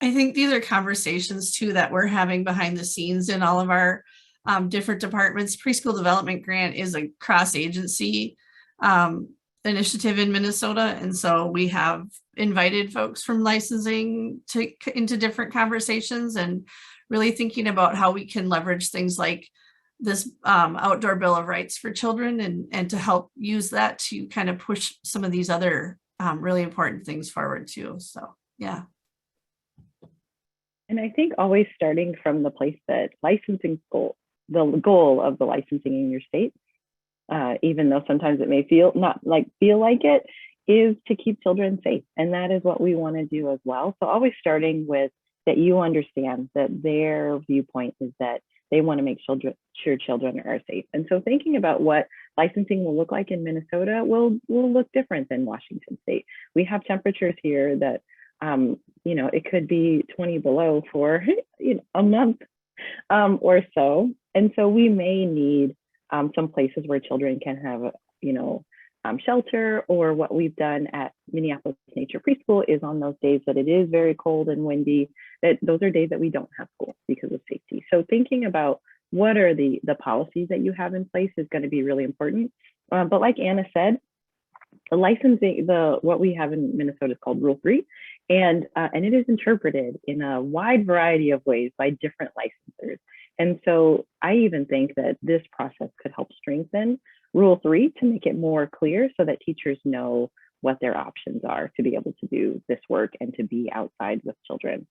I think these are conversations too that we're having behind the scenes in all of our different departments. Preschool Development Grant is a cross-agency initiative in Minnesota. And so we have invited folks from licensing into different conversations and really thinking about how we can leverage things like this outdoor Bill of Rights for children and to help use that to kind of push some of these other really important things forward too. So, yeah. And I think always starting from the place that licensing goal, the goal of the licensing in your state, even though sometimes it may feel like it, is to keep children safe. And that is what we want to do as well. So always starting with that you understand that their viewpoint is that they want to make sure children are safe. And so thinking about what licensing will look like in Minnesota will look different than Washington State. We have temperatures here that it could be 20 below for a month or so. And so we may need some places where children can have, shelter, or what we've done at Minneapolis Nature Preschool is on those days that it is very cold and windy, that those are days that we don't have school because of safety. So thinking about what are the policies that you have in place is going to be really important. But like Anna said, the licensing, what we have in Minnesota is called Rule 3, and it is interpreted in a wide variety of ways by different licensors. And so I even think that this process could help strengthen Rule 3 to make it more clear so that teachers know what their options are to be able to do this work and to be outside with children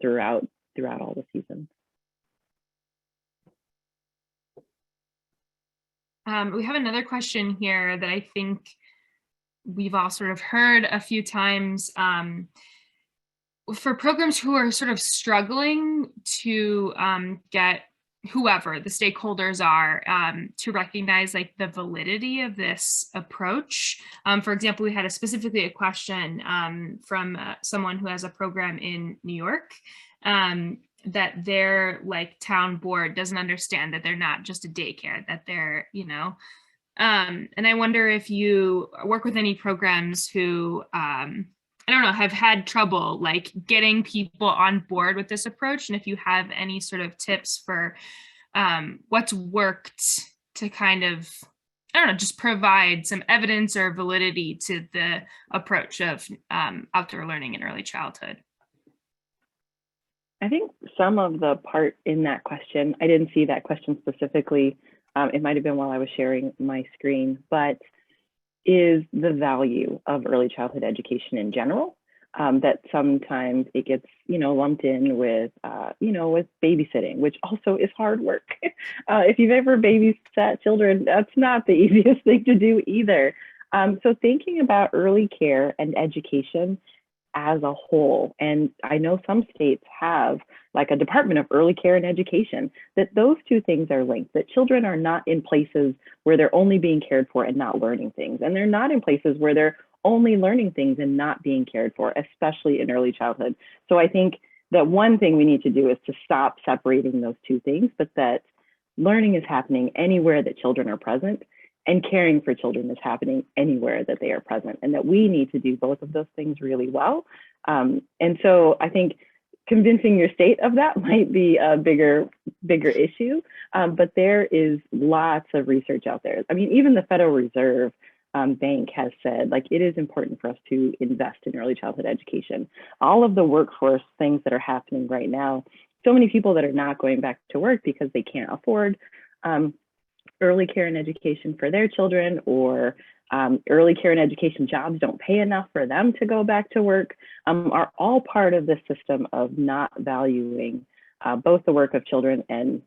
throughout all the seasons. We have another question here that I think we've all sort of heard a few times. For programs who are sort of struggling to get whoever the stakeholders are to recognize like the validity of this approach. For example, we had specifically a question from someone who has a program in New York that their like town board doesn't understand that they're not just a daycare, that they're, and I wonder if you work with any programs who, I don't know, have had trouble like getting people on board with this approach. And if you have any sort of tips for what's worked to kind of, I don't know, just provide some evidence or validity to the approach of outdoor learning in early childhood. I think some of the part in that question, I didn't see that question specifically. It might have been while I was sharing my screen, but is the value of early childhood education in general, that sometimes it gets, lumped in with, with babysitting, which also is hard work. If you've ever babysat children, that's not the easiest thing to do either. So thinking about early care and education as a whole, and I know some states have like a Department of Early Care and Education, that those two things are linked, that children are not in places where they're only being cared for and not learning things, and they're not in places where they're only learning things and not being cared for, especially in early childhood. So I think that one thing we need to do is to stop separating those two things, but that learning is happening anywhere that children are present, and caring for children is happening anywhere that they are present, and that we need to do both of those things really well. And so I think convincing your state of that might be a bigger issue, but there is lots of research out there. I mean, even the Federal Reserve Bank has said, like, it is important for us to invest in early childhood education. All of the workforce things that are happening right now, so many people that are not going back to work because they can't afford early care and education for their children, or early care and education jobs don't pay enough for them to go back to work, are all part of the system of not valuing both the work of children and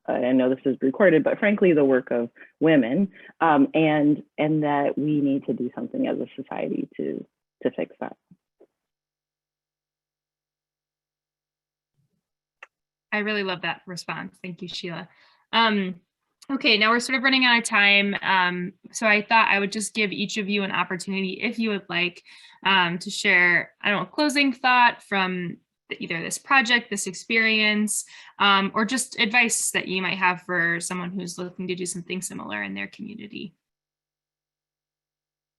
I know this is recorded, but frankly, the work of women, and that we need to do something as a society to fix that. I really love that response. Thank you, Sheila. Okay, now we're sort of running out of time. So I thought I would just give each of you an opportunity, if you would like, to share, I don't know, a closing thought from either this project, this experience, or just advice that you might have for someone who's looking to do something similar in their community.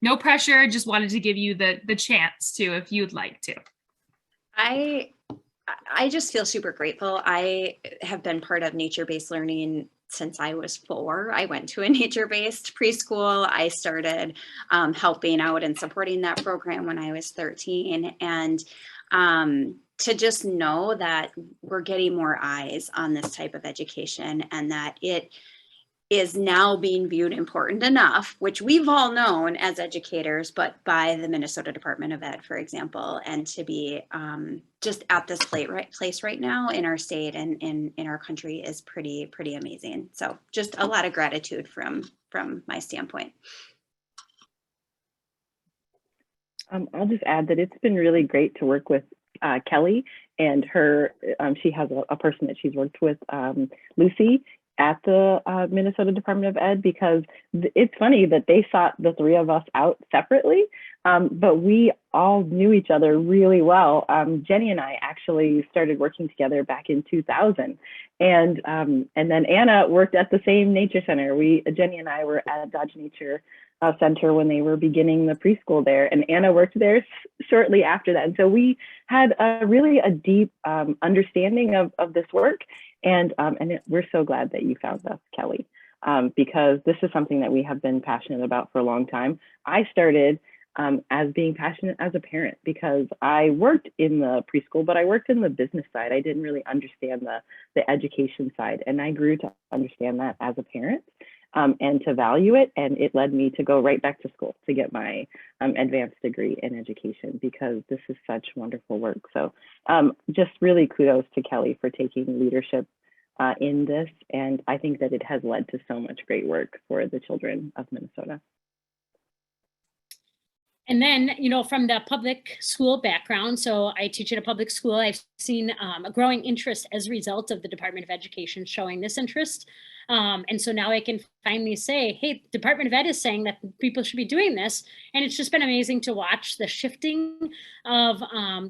No pressure, just wanted to give you the chance to, if you'd like to. I just feel super grateful. I have been part of nature-based learning since I was 4. I went to a nature-based preschool. I started helping out and supporting that program when I was 13. And to just know that we're getting more eyes on this type of education and that it is now being viewed important enough, which we've all known as educators, but by the Minnesota Department of Ed, for example, and to be just at this place right now in our state and in our country is pretty amazing. So just a lot of gratitude from my standpoint. I'll just add that it's been really great to work with Kelly and her. She has a person that she's worked with, Lucy, at the Minnesota Department of Ed, because it's funny that they sought the 3 of us out separately, but we all knew each other really well. Jenny and I actually started working together back in 2000, and then Anna worked at the same nature center. Jenny and I were at Dodge Nature Center when they were beginning the preschool there, and Anna worked there shortly after that. And so we had a deep understanding of this work. And we're so glad that you found us, Kelly, because this is something that we have been passionate about for a long time. I started as being passionate as a parent because I worked in the preschool, but I worked in the business side. I didn't really understand the education side, and I grew to understand that as a parent and to value it. And it led me to go right back to school to get my advanced degree in education, because this is such wonderful work. So just really kudos to Kelly for taking leadership in this. And I think that it has led to so much great work for the children of Minnesota. And then, from the public school background, so I teach at a public school, I've seen a growing interest as a result of the Department of Education showing this interest. And so now I can finally say, hey, Department of Ed is saying that people should be doing this. And it's just been amazing to watch the shifting of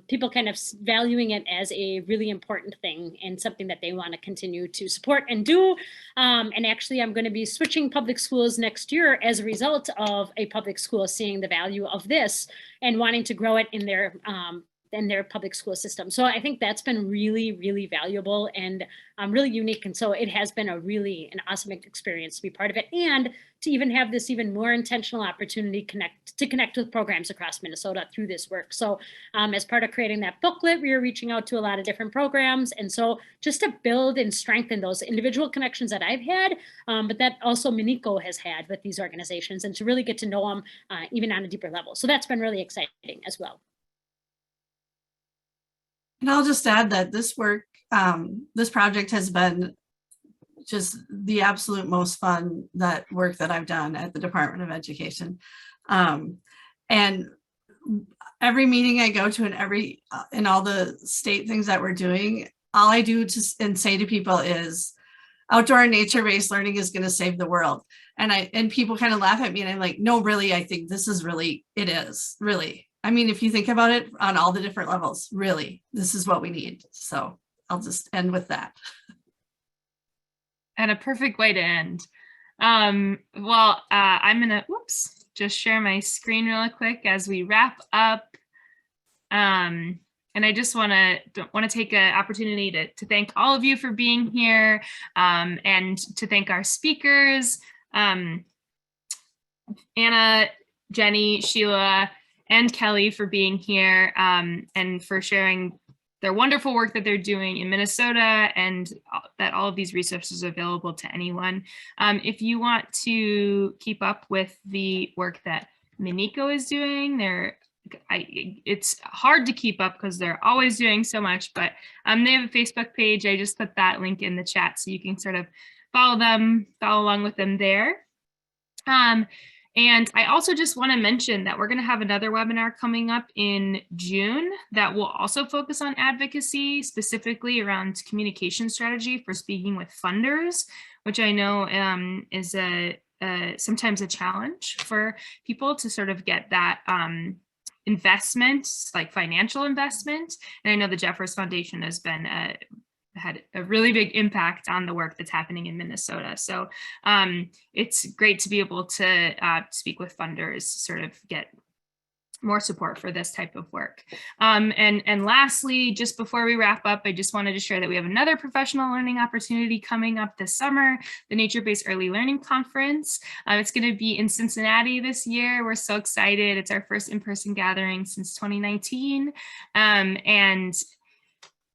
people kind of valuing it as a really important thing and something that they want to continue to support and do. And actually, I'm going to be switching public schools next year as a result of a public school seeing the value of this and wanting to grow it in their public school system. So I think that's been really, really valuable and really unique. And so it has been an awesome experience to be part of it and to even have this even more intentional opportunity to connect with programs across Minnesota through this work. So as part of creating that booklet, we are reaching out to a lot of different programs. And so just to build and strengthen those individual connections that I've had, but that also MnECO has had with these organizations, and to really get to know them even on a deeper level. So that's been really exciting as well. And I'll just add that this work, this project has been just the absolute most fun work that I've done at the Department of Education. And every meeting I go to and all the state things that we're doing, all I do and say to people is outdoor and nature-based learning is going to save the world. And people kind of laugh at me and I'm like, no, really, I think this is really, it is really. I mean, if you think about it on all the different levels, really, this is what we need. So I'll just end with that. And a perfect way to end. I'm gonna, just share my screen really quick as we wrap up. And I just want to take an opportunity to thank all of you for being here, and to thank our speakers, Anna, Jenny, Sheila, and Kelly for being here, and for sharing their wonderful work that they're doing in Minnesota, and that all of these resources are available to anyone. If you want to keep up with the work that MnECO is doing, it's hard to keep up because they're always doing so much, but they have a Facebook page. I just put that link in the chat so you can sort of follow along with them there. And I also just want to mention that we're going to have another webinar coming up in June that will also focus on advocacy, specifically around communication strategy for speaking with funders, which I know is sometimes a challenge for people to sort of get that investment, like financial investment. And I know the Jeffers Foundation has been had a really big impact on the work that's happening in Minnesota. So it's great to be able to speak with funders, sort of get more support for this type of work. And lastly, just before we wrap up, I just wanted to share that we have another professional learning opportunity coming up this summer, the Nature-Based Early Learning Conference. It's going to be in Cincinnati this year. We're so excited. It's our first in-person gathering since 2019. And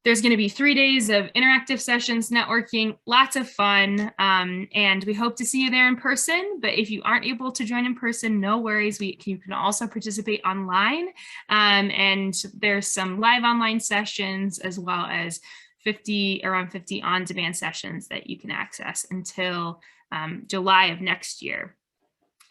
there's going to be 3 days of interactive sessions, networking, lots of fun, and we hope to see you there in person. But if you aren't able to join in person, no worries. You can also participate online, and there's some live online sessions as well as around 50 on-demand sessions that you can access until July of next year.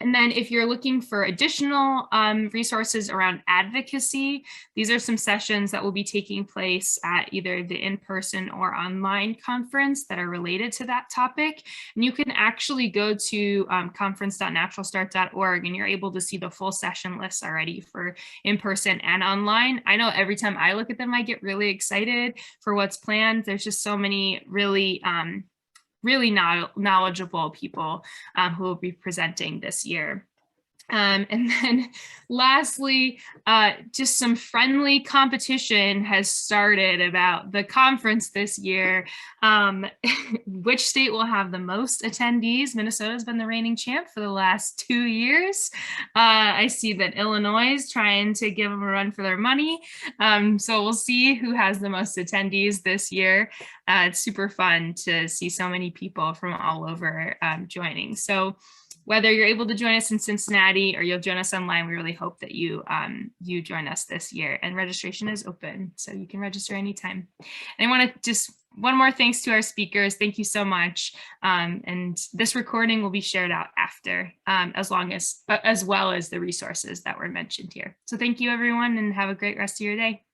And then if you're looking for additional resources around advocacy, these are some sessions that will be taking place at either the in-person or online conference that are related to that topic. And you can actually go to conference.naturalstart.org and you're able to see the full session lists already for in-person and online. I know every time I look at them, I get really excited for what's planned. There's just so many really knowledgeable people who will be presenting this year. And then lastly, just some friendly competition has started about the conference this year. Which state will have the most attendees? Minnesota has been the reigning champ for the last 2 years. I see that Illinois is trying to give them a run for their money. So we'll see who has the most attendees this year. It's super fun to see so many people from all over joining. So whether you're able to join us in Cincinnati or you'll join us online, we really hope that you join us this year. And registration is open, so you can register anytime. And I want to just one more thanks to our speakers. Thank you so much. And this recording will be shared out after, as well as the resources that were mentioned here. So thank you, everyone, and have a great rest of your day.